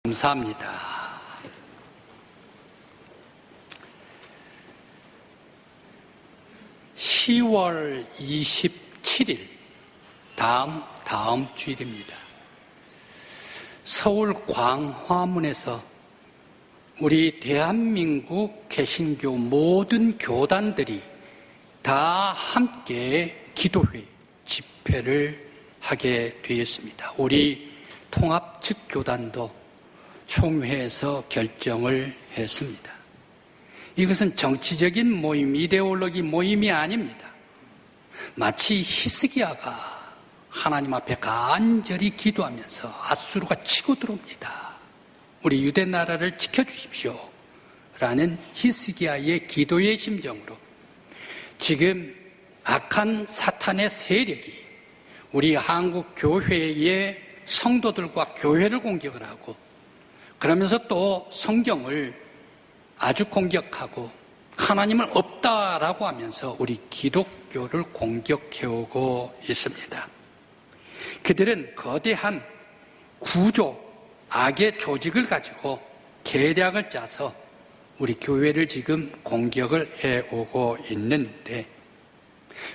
감사합니다. (10월 27일) 다음 주일입니다. 서울 광화문에서 우리 대한민국 개신교 모든 교단들이 다 함께 기도회 집회를 하게 되었습니다. 우리 통합 측교단도 총회에서 결정을 했습니다. 이것은 정치적인 모임, 이데올로기 모임이 아닙니다. 마치 히스기야가 하나님 앞에 간절히 기도하면서 아수르가 치고 들어옵니다. 우리 유대 나라를 지켜주십시오 라는 히스기야의 기도의 심정으로 지금 악한 사탄의 세력이 우리 한국 교회의 성도들과 교회를 공격을 하고, 그러면서 또 성경을 아주 공격하고 하나님은 없다라고 하면서 우리 기독교를 공격해오고 있습니다. 그들은 거대한 구조, 악의 조직을 가지고 계략을 짜서 우리 교회를 지금 공격을 해오고 있는데,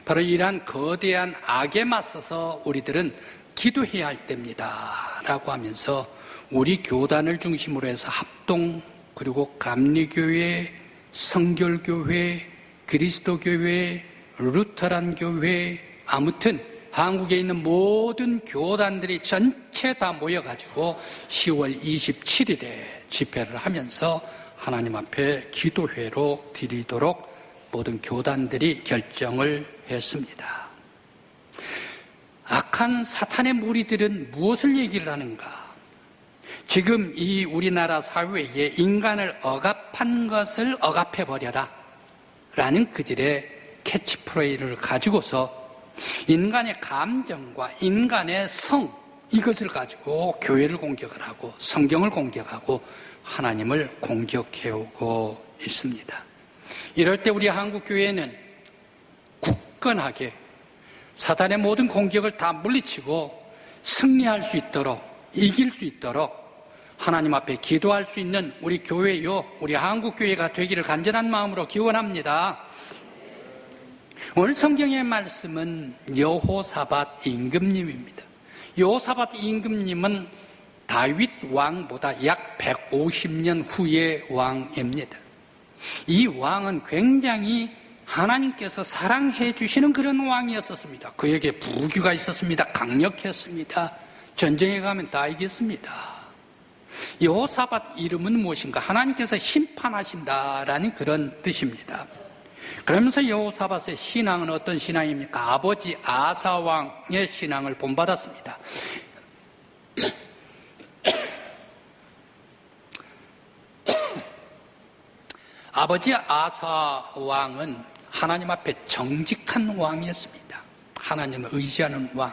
바로 이러한 거대한 악에 맞서서 우리들은 기도해야 할 때입니다 라고 하면서 우리 교단을 중심으로 해서 합동, 그리고 감리교회, 성결교회, 그리스도교회, 루터란 교회, 아무튼 한국에 있는 모든 교단들이 전체 다 모여가지고 10월 27일에 집회를 하면서 하나님 앞에 기도회로 드리도록 모든 교단들이 결정을 했습니다. 악한 사탄의 무리들은 무엇을 얘기를 하는가? 지금 이 우리나라 사회에 인간을 억압한 것을 억압해버려라 라는 그들의 캐치프레이를 가지고서 인간의 감정과 인간의 성, 이것을 가지고 교회를 공격을 하고 성경을 공격하고 하나님을 공격해오고 있습니다. 이럴 때 우리 한국교회는 굳건하게 사탄의 모든 공격을 다 물리치고 승리할 수 있도록, 이길 수 있도록 하나님 앞에 기도할 수 있는 우리 교회요, 우리 한국교회가 되기를 간절한 마음으로 기원합니다. 오늘 성경의 말씀은 여호사밧 임금님입니다. 여호사밧 임금님은 다윗 왕보다 약 150년 후의 왕입니다. 이 왕은 굉장히 하나님께서 사랑해 주시는 그런 왕이었습니다. 그에게 부귀가 있었습니다. 강력했습니다. 전쟁에 가면 다 이겼습니다. 여호사밧 이름은 무엇인가? 하나님께서 심판하신다라는 그런 뜻입니다. 그러면서 여호사밧의 신앙은 어떤 신앙입니까? 아버지 아사 왕의 신앙을 본받았습니다. 아버지 아사 왕은 하나님 앞에 정직한 왕이었습니다. 하나님을 의지하는 왕.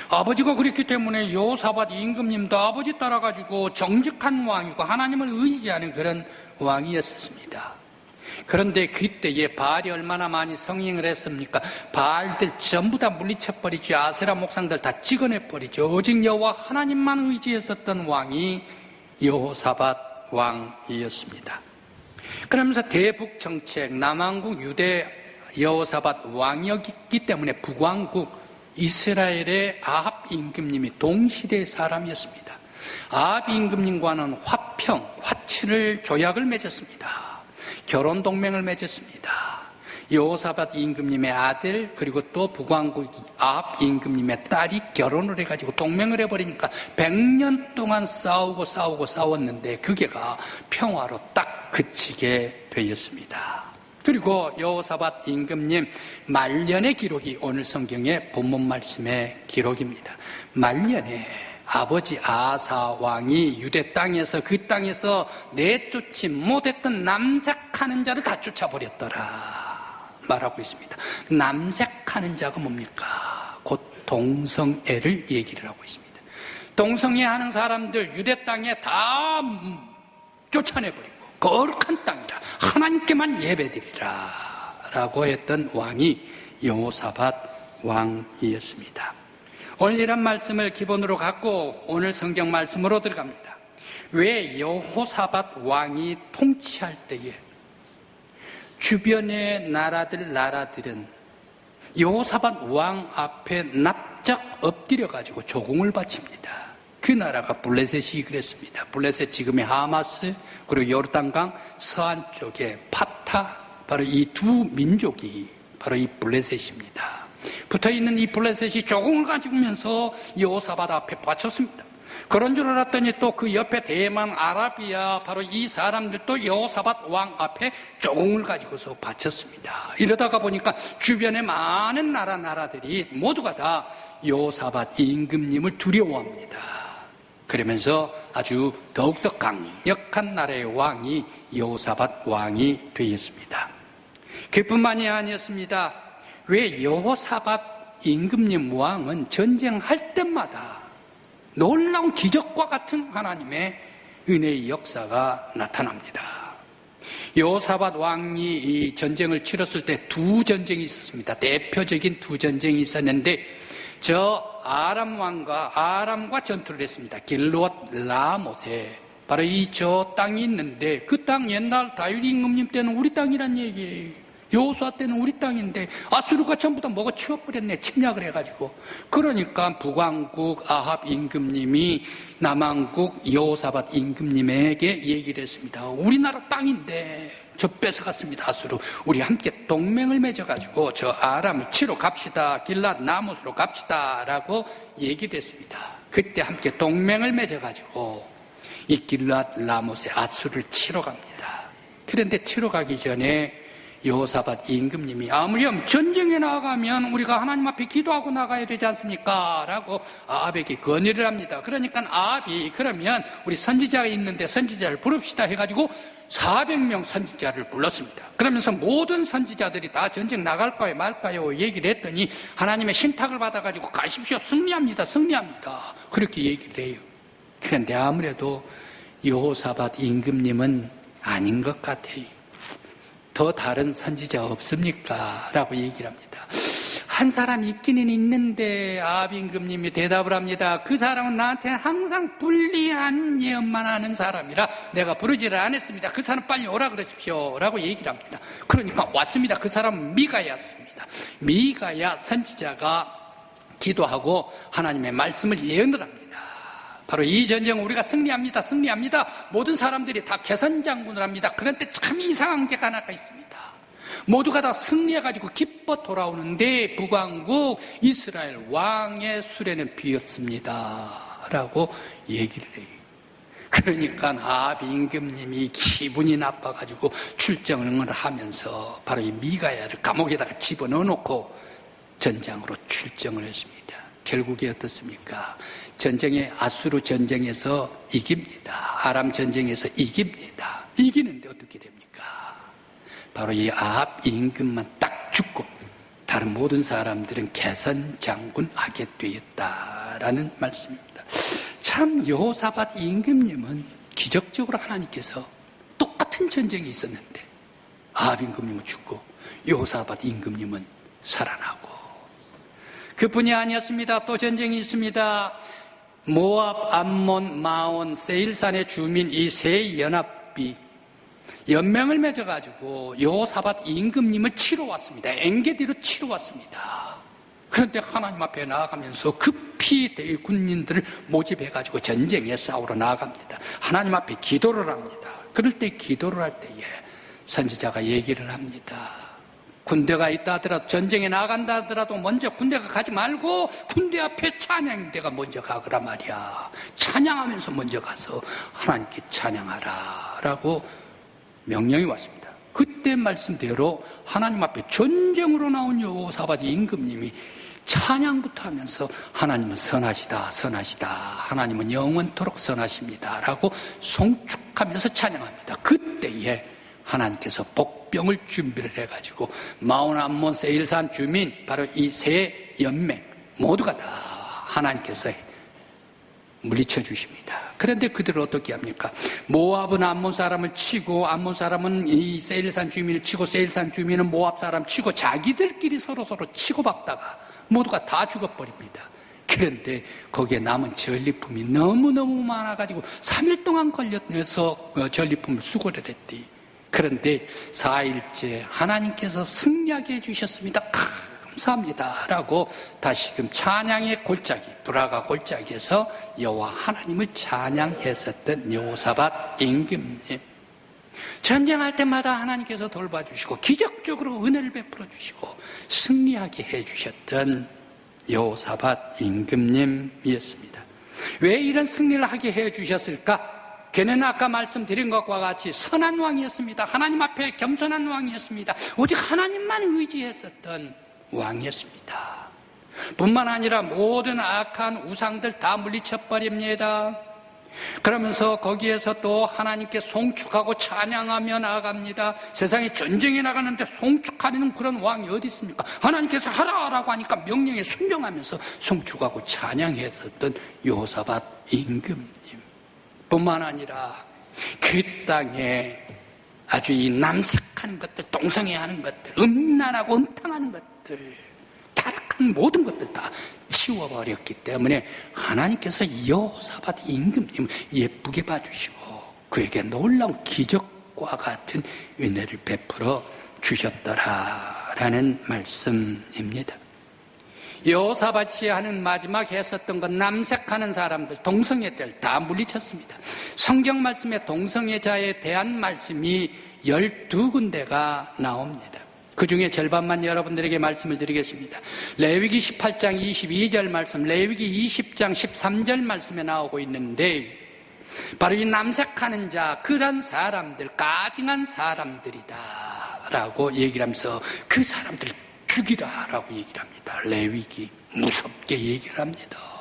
아버지가 그랬기 때문에 여호사밧 임금님도 아버지 따라가지고 정직한 왕이고 하나님을 의지하는 그런 왕이었습니다. 그런데 그때에 바알이 얼마나 많이 성행을 했습니까? 바알들 전부 다 물리쳐버리죠. 아세라 목상들 다 찍어내버리죠. 오직 여호와 하나님만 의지했었던 왕이 여호사밧 왕이었습니다. 그러면서 대북 정책, 남왕국 유대 여호사밧 왕이었기 때문에 북왕국 이스라엘의 아합 임금님이 동시대의 사람이었습니다. 아합 임금님과는 화친을 조약을 맺었습니다. 결혼 동맹을 맺었습니다. 여호사밧 임금님의 아들, 그리고 또 북왕국 아합 임금님의 딸이 결혼을 해가지고 동맹을 해버리니까 100년 동안 싸웠는데 그게가 평화로 딱 그치게 되었습니다. 그리고 여호사밧 임금님 말년의 기록이 오늘 성경의 본문 말씀의 기록입니다. 말년에 아버지 아사 왕이 유대 땅에서, 그 땅에서 내쫓지 못했던 남색하는 자를 다 쫓아버렸더라 말하고 있습니다. 남색하는 자가 뭡니까? 곧 동성애를 얘기를 하고 있습니다. 동성애 하는 사람들 유대 땅에 다 쫓아내버리고 거룩한 땅이라 하나님께만 예배드리라 라고 했던 왕이 여호사밧 왕이었습니다. 오늘 이런 말씀을 기본으로 갖고 오늘 성경 말씀으로 들어갑니다. 왜 여호사밧 왕이 통치할 때에 주변의 나라들은 여호사밧 왕 앞에 납작 엎드려가지고 조공을 바칩니다. 그 나라가 블레셋이 그랬습니다. 블레셋 지금의 하마스, 그리고 요르단강 서안 쪽에 파타, 바로 이 두 민족이 바로 이 블레셋입니다. 붙어있는 이 블레셋이 조공을 가지면서 여호사밧 앞에 바쳤습니다. 그런 줄 알았더니 또 그 옆에 대만, 아라비아, 바로 이 사람들도 여호사밧 왕 앞에 조공을 가지고서 바쳤습니다. 이러다가 보니까 주변의 많은 나라들이 모두가 다 여호사밧 임금님을 두려워합니다. 그러면서 아주 더욱더 강력한 나라의 왕이 여호사밧 왕이 되었습니다. 그뿐만이 아니었습니다. 왜 여호사밧 임금님 왕은 전쟁할 때마다 놀라운 기적과 같은 하나님의 은혜의 역사가 나타납니다. 여호사밧 왕이 이 전쟁을 치렀을 때 두 전쟁이 있었습니다. 대표적인 두 전쟁이 있었는데 저 아람과 전투를 했습니다. 길르앗 라못에 바로 이 저 땅이 있는데 그 땅 옛날 다윗 임금님 때는 우리 땅이란 얘기예요. 여호수아 때는 우리 땅인데 아수르가 전부 다 먹어 치워버렸네. 침략을 해가지고. 그러니까 북왕국 아합 임금님이 남왕국 여호사밧 임금님에게 얘기를 했습니다. 우리나라 땅인데 저 뺏어갔습니다. 아수르. 우리 함께 동맹을 맺어가지고 저 아람을 치러 갑시다. 길랏 라못으로 갑시다. 라고 얘기를 했습니다. 그때 함께 동맹을 맺어가지고 이 길랏 라못의 아수르를 치러 갑니다. 그런데 치러 가기 전에 여호사밧 임금님이 아무렴 전쟁에 나가면 우리가 하나님 앞에 기도하고 나가야 되지 않습니까? 라고 아합에게 건의를 합니다. 그러니까 아합이 그러면 우리 선지자가 있는데 선지자를 부릅시다 해가지고 400명 선지자를 불렀습니다. 그러면서 모든 선지자들이 다 전쟁 나갈까요 말까요 얘기를 했더니 하나님의 신탁을 받아가지고 가십시오. 승리합니다. 그렇게 얘기를 해요. 그런데 아무래도 여호사밧 임금님은 아닌 것 같아요. 더 다른 선지자 없습니까? 라고 얘기를 합니다. 한 사람 있기는 있는데 아합 임금님이 대답을 합니다. 그 사람은 나한테는 항상 불리한 예언만 하는 사람이라 내가 부르지를 않았습니다. 그 사람 빨리 오라 그러십시오. 라고 얘기를 합니다. 그러니까 왔습니다. 그 사람은 미가야였습니다. 미가야 선지자가 기도하고 하나님의 말씀을 예언을 합니다. 바로 이 전쟁은 우리가 승리합니다. 모든 사람들이 다 개선장군을 합니다. 그런데 참 이상한 게 하나가 있습니다. 모두가 다 승리해가지고 기뻐 돌아오는데 북왕국 이스라엘 왕의 수레는 비었습니다. 라고 얘기를 해요. 그러니까 아합 임금님이 기분이 나빠가지고 출정을 하면서 바로 이 미가야를 감옥에다가 집어넣어놓고 전장으로 출정을 했습니다. 결국에 어떻습니까? 아수르 전쟁에서 이깁니다. 아람 전쟁에서 이깁니다. 이기는데 어떻게 됩니까? 바로 이 아합 임금만 딱 죽고 다른 모든 사람들은 개선장군하게 되었다라는 말씀입니다. 참 여호사밧 임금님은 기적적으로 하나님께서 똑같은 전쟁이 있었는데 아합 임금님은 죽고 여호사밧 임금님은 살아나고 그뿐이 아니었습니다. 또 전쟁이 있습니다. 모압, 암몬, 마온, 세일산의 주민 이 세 연합이 연맹을 맺어가지고 여호사밧 임금님을 치러 왔습니다. 엔게디로 치러 왔습니다. 그런데 하나님 앞에 나아가면서 급히 군인들을 모집해가지고 전쟁에 싸우러 나아갑니다. 하나님 앞에 기도를 합니다. 그럴 때 기도를 할 때에 선지자가 얘기를 합니다. 군대가 있다 하더라도 전쟁에 나간다 하더라도 먼저 군대가 가지 말고 군대 앞에 찬양대가 먼저 가거라 말이야. 찬양하면서 먼저 가서 하나님께 찬양하라 라고 명령이 왔습니다. 그때 말씀대로 하나님 앞에 전쟁으로 나온 여호사밧 임금님이 찬양부터 하면서 하나님은 선하시다 하나님은 영원토록 선하십니다 라고 송축하면서 찬양합니다. 그때에 하나님께서 복병을 준비를 해가지고 마온, 암몬, 세일산 주민 바로 이 세 연맹 모두가 다 하나님께서 물리쳐 주십니다. 그런데 그들을 어떻게 합니까? 모압은 암몬 사람을 치고 암몬 사람은 이 세일산 주민을 치고 세일산 주민은 모압 사람 치고 자기들끼리 서로 치고받다가 모두가 다 죽어버립니다. 그런데 거기에 남은 전리품이 너무너무 많아가지고 3일 동안 걸려서 전리품을 수거를 했대. 그런데 4일째 하나님께서 승리하게 해주셨습니다. 감사합니다 라고 다시금 찬양의 골짜기, 브라가 골짜기에서 여호와 하나님을 찬양했었던 여호사밧 임금님. 전쟁할 때마다 하나님께서 돌봐주시고 기적적으로 은혜를 베풀어 주시고 승리하게 해주셨던 여호사밧 임금님이었습니다. 왜 이런 승리를 하게 해주셨을까? 그는 아까 말씀드린 것과 같이 선한 왕이었습니다. 하나님 앞에 겸손한 왕이었습니다. 오직 하나님만 의지했었던 왕이었습니다. 뿐만 아니라 모든 악한 우상들 다 물리쳐버립니다. 그러면서 거기에서 또 하나님께 송축하고 찬양하며 나아갑니다. 세상에 전쟁이 나가는데 송축하는 그런 왕이 어디 있습니까? 하나님께서 하라라고 하니까 명령에 순종하면서 송축하고 찬양했었던 여호사밧 임금님 뿐만 아니라 그 땅에 아주 이 남색하는 것들, 동성애하는 것들, 음란하고 음탕하는 것들, 타락한 모든 것들 다 치워버렸기 때문에 하나님께서 여호사밧 임금님을 예쁘게 봐주시고 그에게 놀라운 기적과 같은 은혜를 베풀어 주셨더라라는 말씀입니다. 여호사밧이 하는 마지막 했었던 건 남색하는 사람들, 동성애자를 다 물리쳤습니다. 성경 말씀에 동성애자에 대한 말씀이 12군데가 나옵니다. 그 중에 절반만 여러분들에게 말씀을 드리겠습니다. 레위기 18장 22절 말씀, 레위기 20장 13절 말씀에 나오고 있는데 바로 이 남색하는 자, 그런 사람들, 까징한 사람들이다 라고 얘기를 하면서 그 사람들을 죽이라라고 얘기를 합니다. 레위기 무섭게 얘기를 합니다.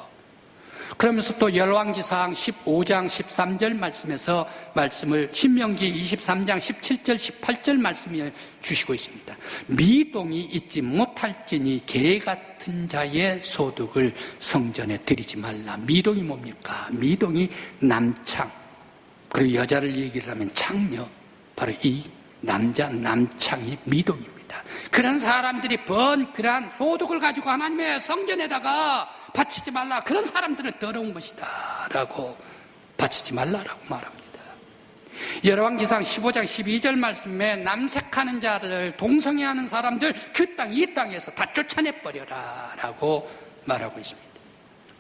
그러면서 또 열왕기상 15장 13절 말씀에서 말씀을 신명기 23장 17절 18절 말씀을 주시고 있습니다. 미동이 잊지 못할지니 개 같은 자의 소득을 성전에 드리지 말라. 미동이 뭡니까? 미동이 남창, 그리고 여자를 얘기를 하면 창녀, 바로 이 남자 남창이 미동입니다. 그런 사람들이 번 그러한 소득을 가지고 하나님의 성전에다가 바치지 말라. 그런 사람들은 더러운 것이다 라고 바치지 말라라고 말합니다. 열왕기상 15장 12절 말씀에 남색하는 자를, 동성애하는 사람들 그 땅, 이 땅에서 다 쫓아내버려라 라고 말하고 있습니다.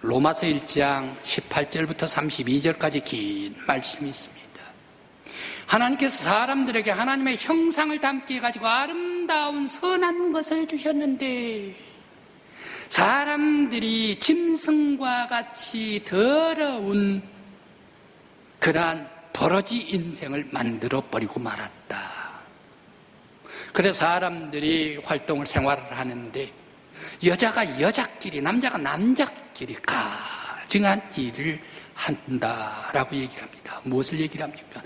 로마서 1장 18절부터 32절까지 긴 말씀이 있습니다. 하나님께서 사람들에게 하나님의 형상을 담게 해가지고 아름다운 선한 것을 주셨는데 사람들이 짐승과 같이 더러운 그러한 버러지 인생을 만들어버리고 말았다. 그래서 사람들이 활동을, 생활을 하는데 여자가 여자끼리, 남자가 남자끼리 가증한 일을 한다라고 얘기를 합니다. 무엇을 얘기를 합니까?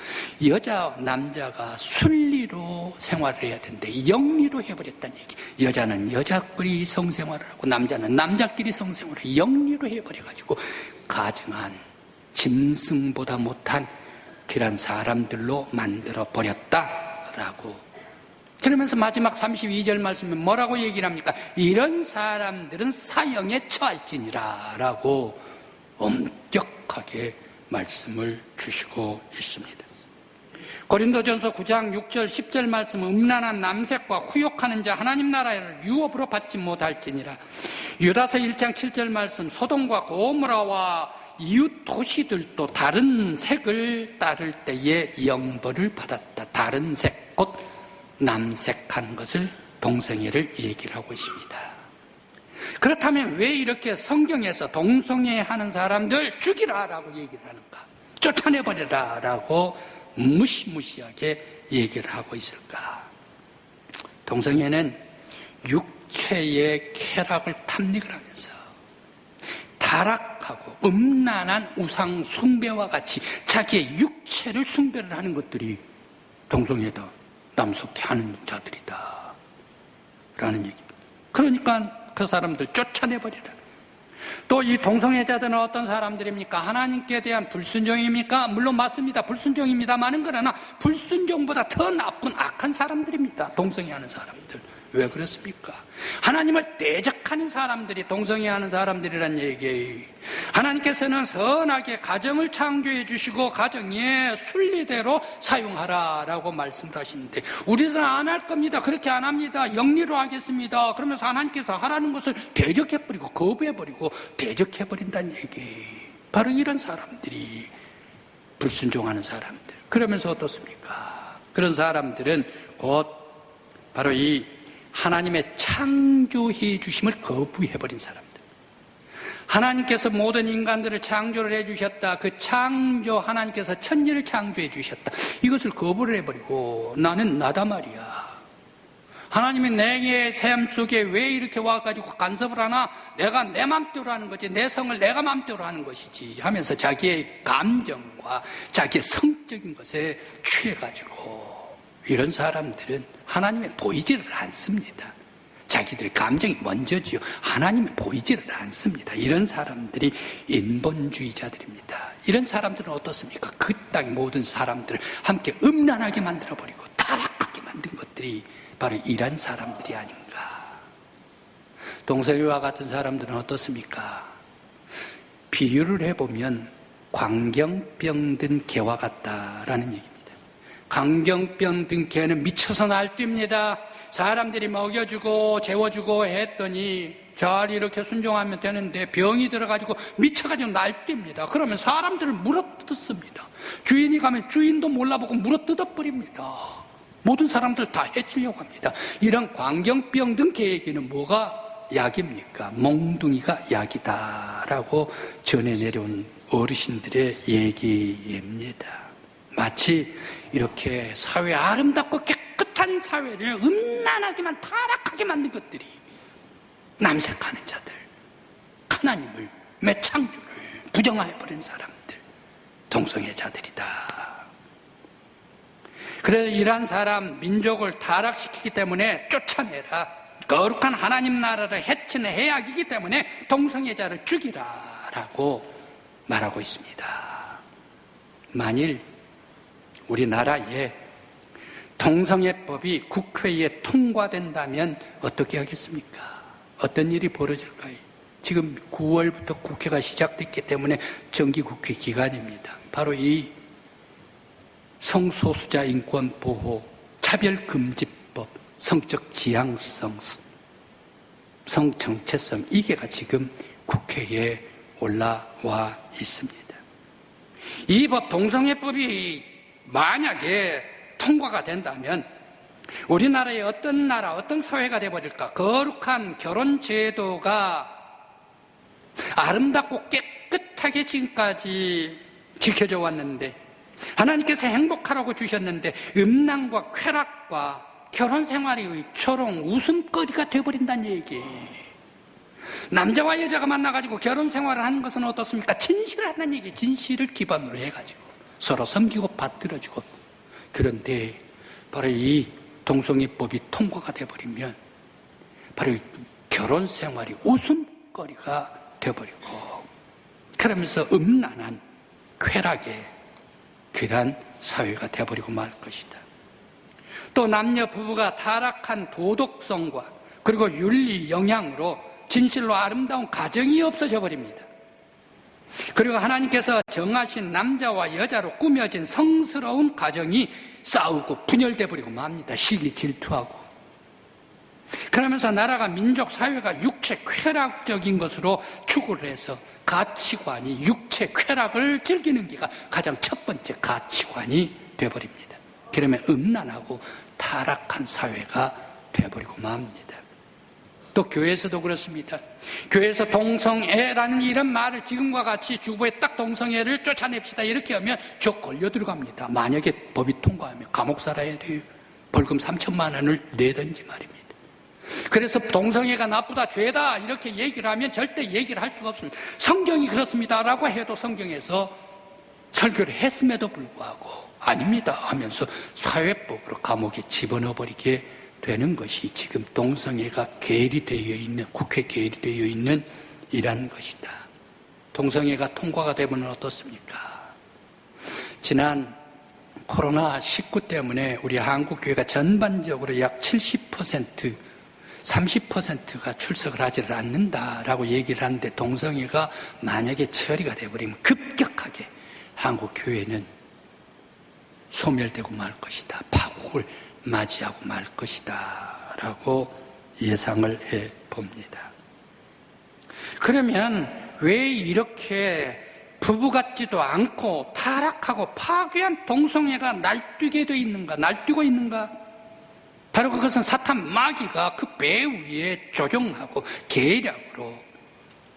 여자, 남자가 순리로 생활을 해야 되는데 영리로 해버렸다는 얘기. 여자는 여자끼리 성생활을 하고 남자는 남자끼리 성생활을 하고 영리로 해버려가지고 가증한 짐승보다 못한 그런 사람들로 만들어버렸다라고. 그러면서 마지막 32절 말씀에 뭐라고 얘기를 합니까? 이런 사람들은 사형에 처할지니라 라고 엄격하게 말씀을 주시고 있습니다. 고린도전서 9장 6절 10절 말씀은 음란한 남색과 후욕하는 자 하나님 나라를 유업으로 받지 못할지니라. 유다서 1장 7절 말씀, 소돔과 고모라와 이웃 도시들도 다른 색을 따를 때에 영벌을 받았다. 다른 색, 곧 남색한 것을, 동성애를 얘기를 하고 있습니다. 그렇다면 왜 이렇게 성경에서 동성애하는 사람들 죽이라라고 얘기를 하는가? 쫓아내버리라라고 무시무시하게 얘기를 하고 있을까? 동성애는 육체의 쾌락을 탐닉을 하면서 타락하고 음란한 우상 숭배와 같이 자기의 육체를 숭배를 하는 것들이 동성애다, 남속해 하는 자들이다 라는 얘기입니다. 그러니까 그 사람들 쫓아내버리라. 또 이 동성애자들은 어떤 사람들입니까? 하나님께 대한 불순종입니까? 물론 맞습니다. 불순종입니다마는 그러나 불순종보다 더 나쁜 악한 사람들입니다. 동성애하는 사람들. 왜 그렇습니까? 하나님을 대적하는 사람들이 동성애하는 사람들이란 얘기예요. 하나님께서는 선하게 가정을 창조해 주시고 가정의 순리대로 사용하라라고 말씀을 하시는데 우리들은 안 할 겁니다. 그렇게 안 합니다. 영리로 하겠습니다. 그러면서 하나님께서 하라는 것을 대적해버리고 거부해버리고 대적해버린다는 얘기예요. 바로 이런 사람들이 불순종하는 사람들. 그러면서 어떻습니까? 그런 사람들은 곧 바로 이 하나님의 창조해 주심을 거부해버린 사람들. 하나님께서 모든 인간들을 창조를 해주셨다. 그 창조 하나님께서 천지를 창조해 주셨다. 이것을 거부를 해버리고 나는 나다 말이야. 하나님이 내게 삶 속에 왜 이렇게 와가지고 간섭을 하나? 내가 내 맘대로 하는 거지. 내 성을 내가 맘대로 하는 것이지 하면서 자기의 감정과 자기의 성적인 것에 취해가지고 이런 사람들은 하나님에 보이지를 않습니다. 자기들의 감정이 먼저지요. 하나님에 보이지를 않습니다. 이런 사람들이 인본주의자들입니다. 이런 사람들은 어떻습니까? 그 땅의 모든 사람들을 함께 음란하게 만들어버리고 타락하게 만든 것들이 바로 이런 사람들이 아닌가. 동성애와 같은 사람들은 어떻습니까? 비유를 해보면 광경병 든 개와 같다라는 얘기입니다. 광경병 든 개는 미쳐서 날뜁니다. 사람들이 먹여주고 재워주고 했더니 잘 이렇게 순종하면 되는데 병이 들어가지고 미쳐가지고 날뜁니다. 그러면 사람들을 물어뜯습니다. 주인이 가면 주인도 몰라보고 물어뜯어버립니다. 모든 사람들 다 해치려고 합니다. 이런 광경병 든 개에게는 뭐가 약입니까? 몽둥이가 약이다라고 전해 내려온 어르신들의 얘기입니다. 마치 이렇게 사회 아름답고 깨끗한 사회를 음란하게만 타락하게 만든 것들이 남색하는 자들, 하나님을 매창조를 부정해버린 사람들, 동성애자들이다. 그래서 이러한 사람 민족을 타락시키기 때문에 쫓아내라. 거룩한 하나님 나라를 해치는 해악이기 때문에 동성애자를 죽이라라고 말하고 있습니다. 만일 우리나라에 동성애법이 국회에 통과된다면 어떻게 하겠습니까? 어떤 일이 벌어질까요? 지금 9월부터 국회가 시작됐기 때문에 정기국회 기간입니다. 바로 이 성소수자 인권보호, 차별금지법, 성적 지향성, 성정체성, 이게가 지금 국회에 올라와 있습니다. 이 법, 동성애법이 만약에 통과가 된다면 우리나라의 어떤 나라, 어떤 사회가 되어버릴까? 거룩한 결혼제도가 아름답고 깨끗하게 지금까지 지켜져 왔는데 하나님께서 행복하라고 주셨는데 음란과 쾌락과 결혼생활이 초롱 웃음거리가 되어버린다는 얘기예요. 남자와 여자가 만나가지고 결혼생활을 하는 것은 어떻습니까? 진실하다는 얘기, 진실을 기반으로 해가지고 서로 섬기고 받들어주고. 그런데 바로 이 동성애법이 통과가 되어버리면 바로 결혼생활이 웃음거리가 되어버리고 그러면서 음란한 쾌락의 그러한 사회가 되어버리고 말 것이다. 또 남녀 부부가 타락한 도덕성과 그리고 윤리 영향으로 진실로 아름다운 가정이 없어져 버립니다. 그리고 하나님께서 정하신 남자와 여자로 꾸며진 성스러운 가정이 싸우고 분열돼 버리고 맙니다. 시기 질투하고. 그러면서 나라가 민족 사회가 육체 쾌락적인 것으로 추구를 해서 가치관이 육체 쾌락을 즐기는 게가 가장 첫 번째 가치관이 돼버립니다. 그러면 음란하고 타락한 사회가 돼버리고 맙니다. 또 교회에서도 그렇습니다. 교회에서 동성애라는 이런 말을 지금과 같이 주부에 딱 동성애를 쫓아냅시다 이렇게 하면 저 걸려 들어갑니다. 만약에 법이 통과하면 감옥 살아야 돼요. 벌금 3천만 원을 내든지 말입니다. 그래서 동성애가 나쁘다, 죄다 이렇게 얘기를 하면 절대 얘기를 할 수가 없습니다. 성경이 그렇습니다라고 해도 성경에서 설교를 했음에도 불구하고 아닙니다 하면서 사회법으로 감옥에 집어넣어버리게 되는 것이 지금 동성애가 계류되어 있는, 국회 계류되어 있는 이란 것이다. 동성애가 통과가 되면 어떻습니까? 지난 코로나19 때문에 우리 한국교회가 전반적으로 약 70% 30%가 출석을 하지를 않는다라고 얘기를 하는데 동성애가 만약에 처리가 돼버리면 급격하게 한국 교회는 소멸되고 말 것이다. 파국을 맞이하고 말 것이다. 라고 예상을 해 봅니다. 그러면 왜 이렇게 부부 같지도 않고 타락하고 파괴한 동성애가 날뛰게 있는가? 날뛰고 있는가? 바로 그것은 사탄 마귀가 그 배 위에 조종하고 계략으로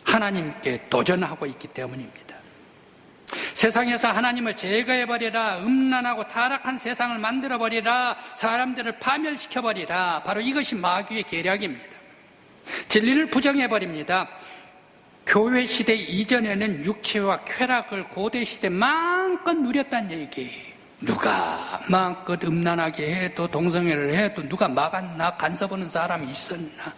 하나님께 도전하고 있기 때문입니다. 세상에서 하나님을 제거해버리라, 음란하고 타락한 세상을 만들어버리라, 사람들을 파멸시켜버리라, 바로 이것이 마귀의 계략입니다. 진리를 부정해버립니다. 교회 시대 이전에는 육체와 쾌락을 고대 시대 마음껏 누렸다는 얘기. 누가 마음껏 음란하게 해도 동성애를 해도 누가 막았나? 간섭하는 사람이 있었나?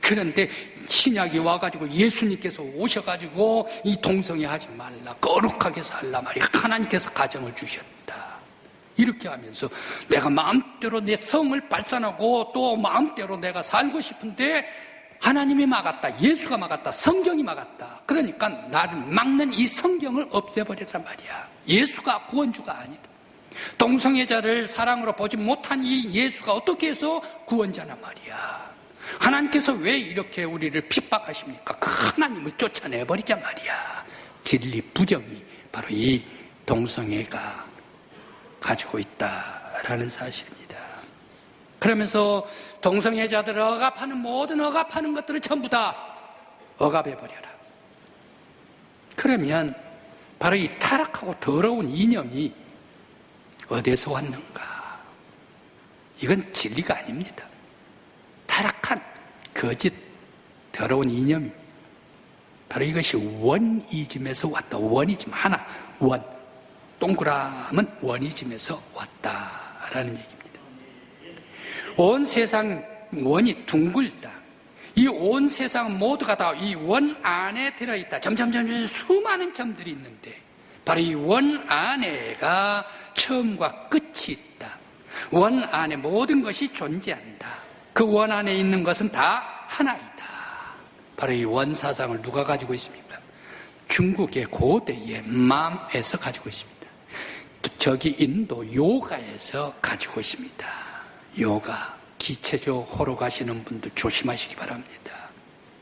그런데 신약이 와가지고 예수님께서 오셔가지고 이 동성애 하지 말라, 거룩하게 살라 말이야. 하나님께서 가정을 주셨다. 이렇게 하면서 내가 마음대로 내 성을 발산하고 또 마음대로 내가 살고 싶은데 하나님이 막았다, 예수가 막았다, 성경이 막았다. 그러니까 나를 막는 이 성경을 없애버리란 말이야. 예수가 구원주가 아니다. 동성애자를 사랑으로 보지 못한 이 예수가 어떻게 해서 구원자란 말이야. 하나님께서 왜 이렇게 우리를 핍박하십니까? 그 하나님을 쫓아내버리자 말이야. 진리 부정이 바로 이 동성애가 가지고 있다라는 사실입니다. 그러면서 동성애자들을 억압하는 모든 억압하는 것들을 전부 다 억압해버려라. 그러면 바로 이 타락하고 더러운 이념이 어디에서 왔는가? 이건 진리가 아닙니다. 타락한 거짓 더러운 이념이 바로 이것이 원이즘에서 왔다. 원이즘 하나, 원 동그라ምን 원이즘에서 왔다라는 얘기입니다. 온 세상 원이 둥글다. 이 온 세상 모두가 다 이 원 안에 들어있다. 점점점 수많은 점들이 있는데 바로 이 원 안에가 처음과 끝이 있다. 원 안에 모든 것이 존재한다. 그 원 안에 있는 것은 다 하나이다. 바로 이 원 사상을 누가 가지고 있습니까? 중국의 고대의 맘에서 가지고 있습니다. 또 저기 인도 요가에서 가지고 있습니다. 요가, 기체적 호로 가시는 분들 조심하시기 바랍니다.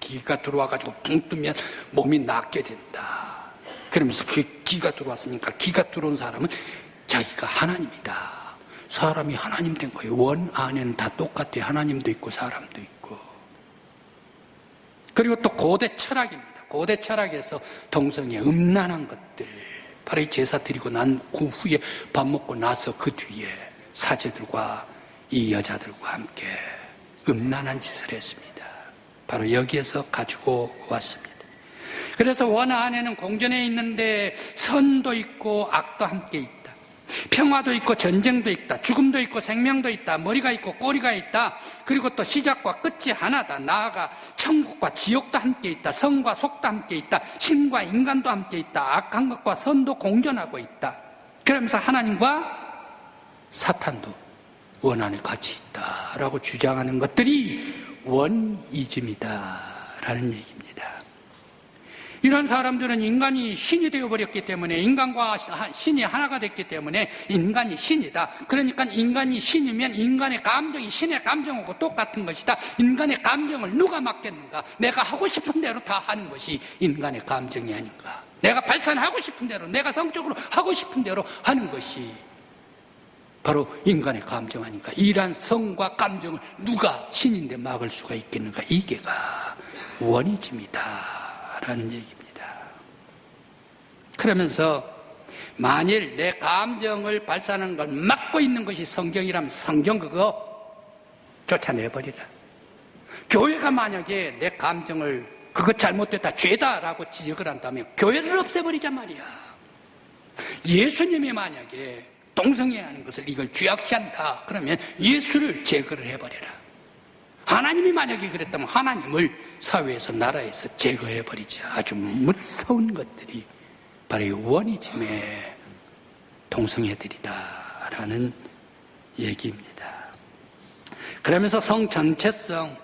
기가 들어와가지고 붕 뜨면 몸이 낫게 된다. 그러면서 그 기가 들어왔으니까 기가 들어온 사람은 자기가 하나님이다. 사람이 하나님 된 거예요. 원 안에는 다 똑같아요. 하나님도 있고 사람도 있고. 그리고 또 고대 철학입니다. 고대 철학에서 동성애, 음란한 것들, 바로 이 제사 드리고 난 그 후에 밥 먹고 나서 그 뒤에 사제들과 이 여자들과 함께 음란한 짓을 했습니다. 바로 여기에서 가지고 왔습니다. 그래서 원 안에는 공존해 있는데 선도 있고 악도 함께 있다. 평화도 있고 전쟁도 있다. 죽음도 있고 생명도 있다. 머리가 있고 꼬리가 있다. 그리고 또 시작과 끝이 하나다. 나아가 천국과 지옥도 함께 있다. 성과 속도 함께 있다. 신과 인간도 함께 있다. 악한 것과 선도 공존하고 있다. 그러면서 하나님과 사탄도 원 안에 같이 있다라고 주장하는 것들이 원이즘이다라는 얘기입니다. 이런 사람들은 인간이 신이 되어버렸기 때문에, 인간과 신이 하나가 됐기 때문에 인간이 신이다. 그러니까 인간이 신이면 인간의 감정이 신의 감정하고 똑같은 것이다. 인간의 감정을 누가 막겠는가? 내가 하고 싶은 대로 다 하는 것이 인간의 감정이 아닌가? 내가 발산하고 싶은 대로, 내가 성적으로 하고 싶은 대로 하는 것이 바로 인간의 감정 아닌가? 이러한 성과 감정을 누가 신인데 막을 수가 있겠는가? 이게가 원이즘이다라는 얘기입니다. 그러면서 만일 내 감정을 발산하는 걸 막고 있는 것이 성경이라면 성경 그거 쫓아내버리라. 교회가 만약에 내 감정을 그거 잘못됐다, 죄다라고 지적을 한다면 교회를 없애버리자 말이야. 예수님이 만약에 동성애하는 것을 이걸 죄악시한다 그러면 예수를 제거를 해버려라. 하나님이 만약에 그랬다면 하나님을 사회에서 나라에서 제거해버리자. 아주 무서운 것들이 바로 이 원이즘의 동성애들이다라는 얘기입니다. 그러면서 성 전체성,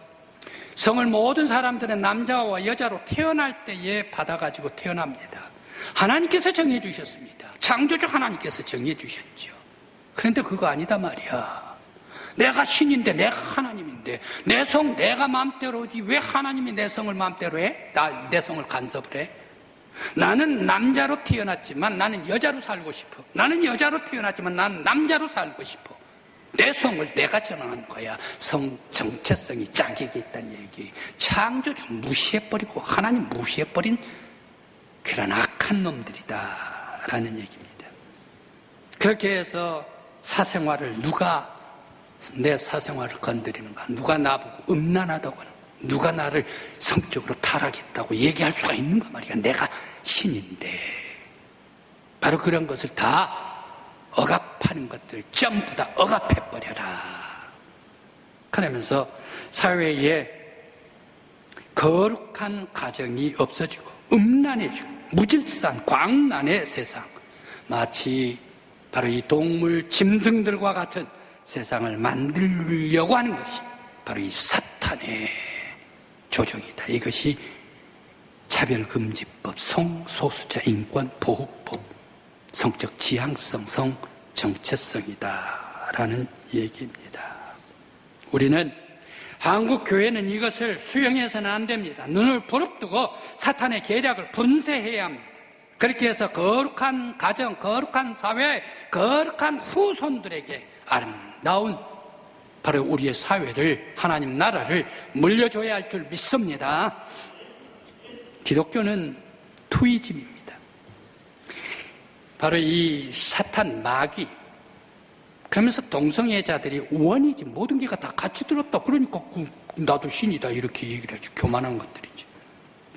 성을 모든 사람들은 남자와 여자로 태어날 때에 받아가지고 태어납니다. 하나님께서 정해주셨습니다. 창조주 하나님께서 정해주셨죠. 그런데 그거 아니다 말이야. 내가 신인데, 내가 하나님인데, 내 성 내가 마음대로지 왜 하나님이 내 성을 마음대로 해? 내 성을 간섭을 해? 나는 남자로 태어났지만 나는 여자로 살고 싶어. 나는 여자로 태어났지만 나는 남자로 살고 싶어. 내 성을 내가 정하는 거야. 성 정체성이 자격이 있다는 얘기. 창조주 무시해버리고 하나님 무시해버린 그런 악한 놈들이다라는 얘기입니다. 그렇게 해서 사생활을 누가 내 사생활을 건드리는가? 누가 나보고 음란하다고 하는가? 누가 나를 성적으로 타락했다고 얘기할 수가 있는가 말이야. 내가 신인데. 바로 그런 것을 다 억압하는 것들 전부 다 억압해버려라. 그러면서 사회에 거룩한 가정이 없어지고 음란해지고 무질서한 광란의 세상, 마치 바로 이 동물 짐승들과 같은 세상을 만들려고 하는 것이 바로 이 사탄의 조정이다. 이것이 차별금지법, 성소수자 인권 보호법, 성적 지향성, 성 정체성이다라는 얘기입니다. 우리는 한국 교회는 이것을 수용해서는 안 됩니다. 눈을 부릅뜨고 사탄의 계략을 분쇄해야 합니다. 그렇게 해서 거룩한 가정, 거룩한 사회, 거룩한 후손들에게 아름다운 바로 우리의 사회를, 하나님 나라를 물려줘야 할 줄 믿습니다. 기독교는 투이즘입니다. 바로 이 사탄 마귀, 그러면서 동성애자들이 원이지, 모든 게 다 같이 들었다. 그러니까 나도 신이다 이렇게 얘기를 하죠. 교만한 것들이죠.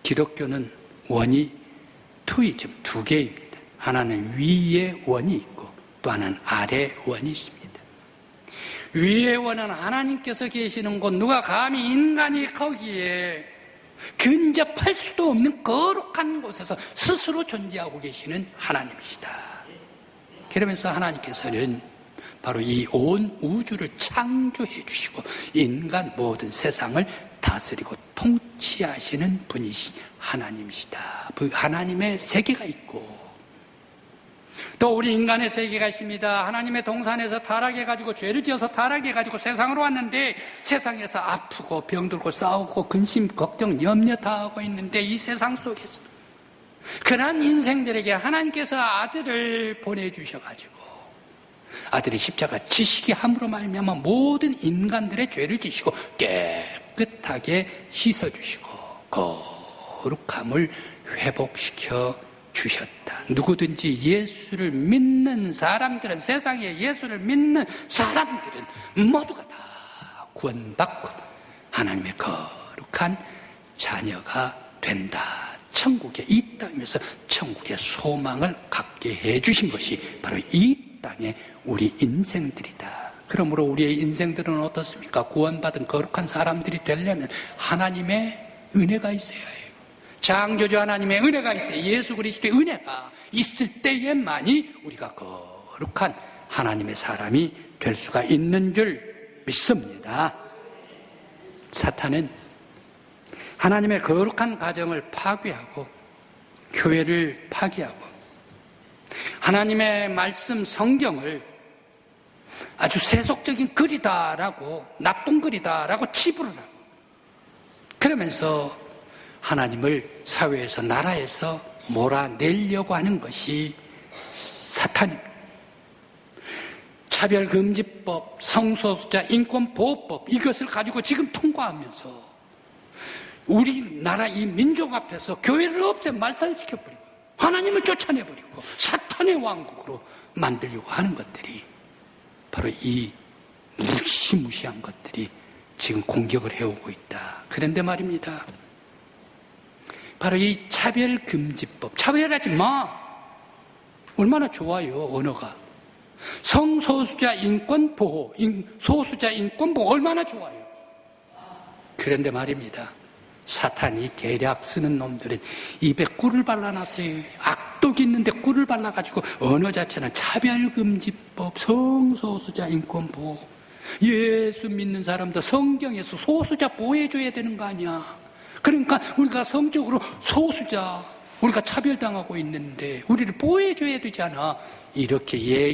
기독교는 원이 투이즘, 두 개입니다. 하나는 위에 원이 있고 또 하나는 아래 원이 있습니다. 위의 원은 하나님께서 계시는 곳, 누가 감히 인간이 거기에 근접할 수도 없는 거룩한 곳에서 스스로 존재하고 계시는 하나님이시다. 그러면서 하나님께서는 바로 이 온 우주를 창조해 주시고 인간 모든 세상을 다스리고 통치하시는 분이시 하나님이시다. 그 하나님의 세계가 있고 또 우리 인간의 세계가 있습니다. 하나님의 동산에서 타락해가지고 죄를 지어서 타락해가지고 세상으로 왔는데 세상에서 아프고 병들고 싸우고 근심, 걱정, 염려 다 하고 있는데 이 세상 속에서 그러한 인생들에게 하나님께서 아들을 보내주셔가지고 아들이 십자가 지시게 함으로 말미암아 모든 인간들의 죄를 지시고 깨끗하게 씻어주시고 거룩함을 회복시켜 주셨다. 누구든지 예수를 믿는 사람들은, 세상에 예수를 믿는 사람들은 모두가 다 구원받고 하나님의 거룩한 자녀가 된다. 천국에, 이 땅에서 천국의 소망을 갖게 해주신 것이 바로 이 땅의 우리 인생들이다. 그러므로 우리의 인생들은 어떻습니까? 구원받은 거룩한 사람들이 되려면 하나님의 은혜가 있어야 해요. 창조주 하나님의 은혜가 있어요. 예수 그리스도의 은혜가 있을 때에만이 우리가 거룩한 하나님의 사람이 될 수가 있는 줄 믿습니다. 사탄은 하나님의 거룩한 가정을 파괴하고 교회를 파괴하고 하나님의 말씀 성경을 아주 세속적인 글이다라고, 나쁜 글이다라고 치부를 하고 그러면서 하나님을 사회에서, 나라에서 몰아내려고 하는 것이 사탄입니다. 차별금지법, 성소수자 인권보호법, 이것을 가지고 지금 통과하면서 우리나라 이 민족 앞에서 교회를 말살시켜버리고 하나님을 쫓아내버리고 사탄의 왕국으로 만들려고 하는 것들이 바로 이 무시무시한 것들이 지금 공격을 해오고 있다. 그런데 말입니다. 바로 이 차별금지법, 차별하지 마. 얼마나 좋아요, 언어가. 성소수자 인권보호, 소수자 인권보호 얼마나 좋아요. 그런데 말입니다. 사탄이 계략 쓰는 놈들은 입에 꿀을 발라놨어요. 악독이 있는데 꿀을 발라가지고 언어 자체는 차별금지법, 성소수자 인권보호, 예수 믿는 사람도 성경에서 소수자 보호해줘야 되는 거 아니야. 그러니까 우리가 성적으로 소수자, 우리가 차별당하고 있는데 우리를 보호해줘야 되잖아. 이렇게 얘기